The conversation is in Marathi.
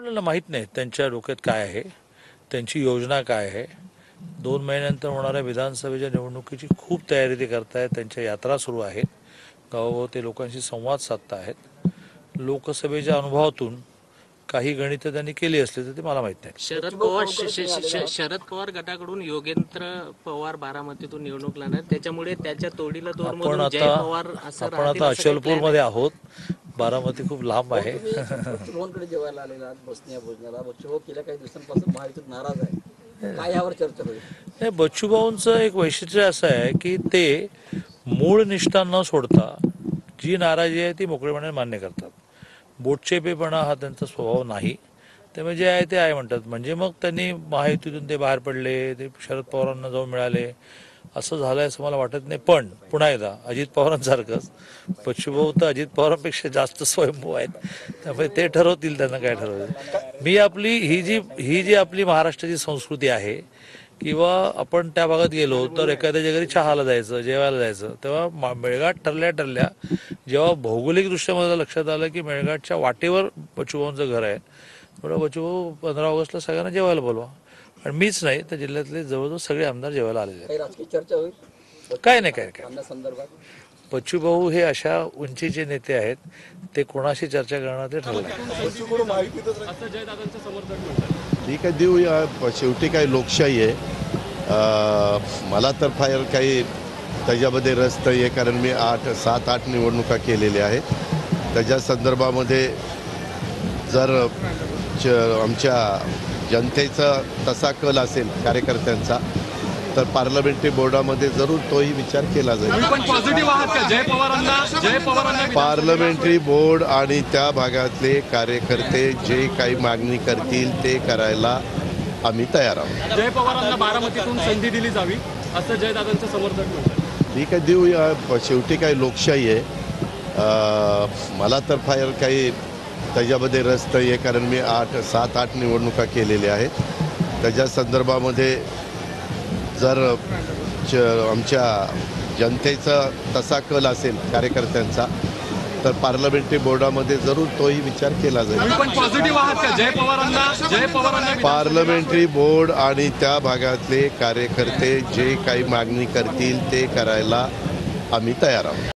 मंडळाला माहीत नाही त्यांच्या डोक्यात काय आहे, त्यांची योजना काय आहे. 2 महिन्यानंतर होणाऱ्या विधानसभेच्या निवडणुकीची खूप तयारी ते करतायत. त्यांच्या यात्रा सुरू आहेत, गावोगाव ते लोकांशी संवाद साधत आहेत. लोकसभेच्या अनुभवातून काही गणितं त्यांनी केली असली तर ते मला माहीत नाही. शरद पवार गटाकडून योगेंद्र पवार बारामतीतून निवडणूक लढणार, त्याच्यामुळे त्याच्या तोडीला तोड म्हणून जय पवार असं आपण आता अचलपूरमध्ये आहोत. बारामती खूप लांब आहे. बच्चूभाऊंकडे जेवायला आलेला बसण्या भोजनाला बच्चूभाऊ गेल्या काही दिवसांपासून महायुतीत नाराज आहे, काय यावर चर्चा होईल? नाही, बच्चूभाऊंचं एक वैशिष्ट्य असं आहे की ते मूळ निष्ठा न सोडता जी नाराजी आहे ती मोकळेपणाने मान्य करतात. बोटचेपेपणा हा त्यांचा स्वभाव नाही. त्यामुळे जे आहे ते आहे म्हणतात. म्हणजे मग त्यांनी महायुतीतून ते बाहेर पडले, ते शरद पवारांना जाऊन मिळाले, असं झालंय असं मला वाटत नाही. पण पुन्हा एकदा अजित पवारांसारखंच बच्चूभाऊ तर अजित पवारांपेक्षा जास्त स्वयंभू आहेत. त्यामुळे ते ठरवतील त्यांना काय ठरवतील. मी आपली ही जी आपली महाराष्ट्राची संस्कृती आहे, किंवा आपण त्या भागात गेलो तर एखाद्याच्या घरी चहाला जायचं, जेवायला जायचं, तेव्हा मेळघाट ठरल्या जेव्हा भौगोलिकदृष्ट्या मला लक्षात आलं की मेळघाटच्या वाटेवर बच्चूभाऊंचं घर आहे, बरं बच्चूभाऊ 15 ऑगस्टला सगळ्यांना जेवायला बोलवा. आणि मीच नाही तर जिल्ह्यातले जवळजवळ सगळे आमदार जेवायला आलेले आहेत. राजकीय चर्चा होईल? काय नाही काय संदर्भात बच्चूभाऊ हे अशा उंचीचे नेते आहेत, ते कोणाशी चर्चा करणार ते ठरलं. ठीक आहे, देऊया. शेवटी काही लोकशाही आहे. मला तर फार काही त्याच्यामध्ये रस नाही आहे, कारण मी 7-8 निवडणुका केलेल्या आहेत. त्याच्या संदर्भामध्ये जर आमच्या जनतेचा तसा कल असेल कार्यकर्त्यांचा, तर पार्लमेंटरी बोर्डामध्ये जरूर तोही विचार केला जाईल. पार्लमेंटरी बोर्ड आणि त्या भागातले कार्यकर्ते जे काही मागणी करतील ते करायला आम्ही तयार आहोत. जय पवारांना बारामतीतून संधी दिली जावी असं जयदादांचं समर्थन म्हणतात. ठीक आहे, देऊया. शेवटी काही लोकशाही आहे. मला तर फार काही त्याच्यामध्ये रस नाही आहे, कारण मी 7-8 निवडणुका केलेल्या आहेत. त्याच्या संदर्भामध्ये जर आमच्या जनतेचा तसा कल असेल कार्यकर्त्यांचा, तर पार्लमेंटरी बोर्डामध्ये जरूर तोही विचार केला जाईल. पार्लमेंटरी बोर्ड आणि त्या भागातले कार्यकर्ते जे काही मागणी करतील ते करायला आम्ही तयार आहोत.